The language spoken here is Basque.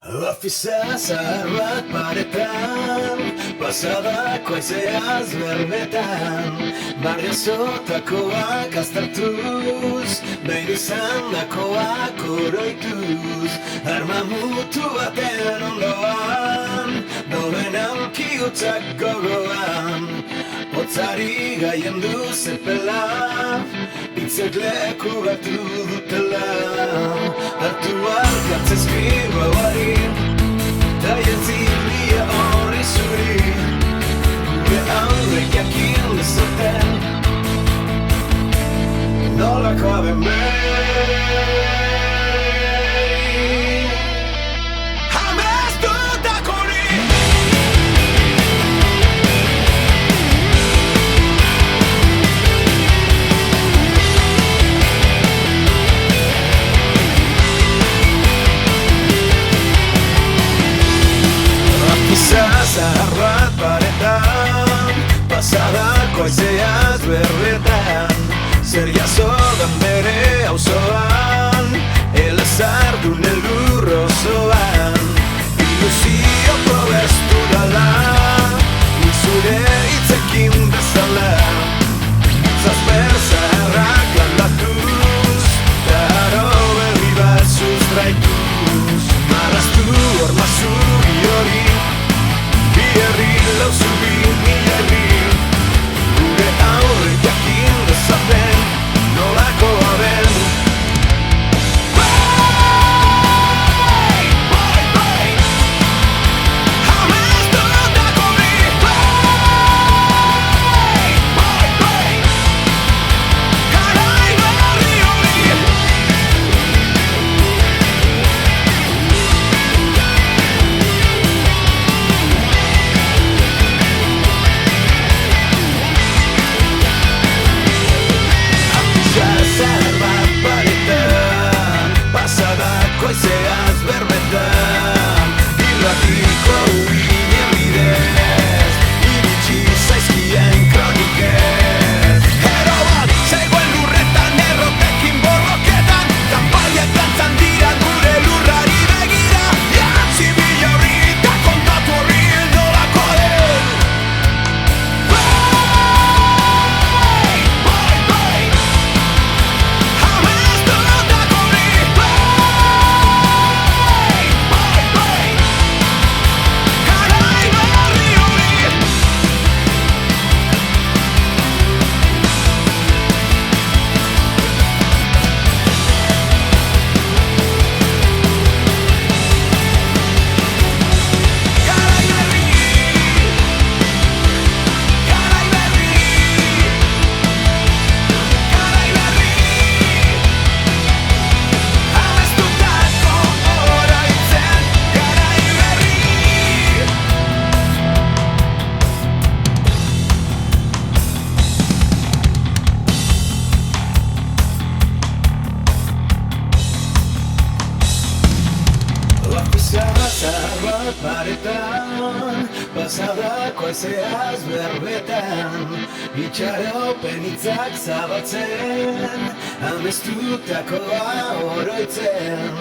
Ofizia zahar bat paretan, pasadako haizeaz berbetan, barriazotakoak aztertuz, behin izandakoak oroituz, arma mutu baten ondoan, noren aurki utzak gogoan, hotzari gaien du zepela, hitzek leku batu dutela, hartu alkatzezkin bauari, da jazibia hori zuri, gure aurrek jakin dezaten, nolako abenbei. Zahar bat paretan, pasadako haizeaz berbetan, zer jazogan bere auzoan, elezardun elur osoan, ilusio probestu dala, zure hitzekin bezala, zazper zaharrak landatuz, daro berri bat sustraituz, marraztu horma zuri hori, herri lau zubi mila herri, gure aurrek jakin dezaten, nolako aben. Bai, bai, bai, amestutako bi. Bai, bai, bai, garai berri hori. Zahar bat paretan, pasadako haizeaz berbetan, irratiko uhinen bidez, iritsi zaizkien kronikez. Ero bat, zegoen lurretan, errotekin borroketan, kanpaiak dantzan dira gure lurrari begira, jantzi mila horri eta kontatu horri nolako den. Bai, bai, bai, amestutako bi. Bai, bai, bai, garai berri hori. Garai berri, garai berri, garai berri, amestutako oroitzen, garai berri. Ofizia zahar bat paretan, pasadako haizeaz berbetan, itxaropen hitzak zabaltzen, amestutakoa oroitzen.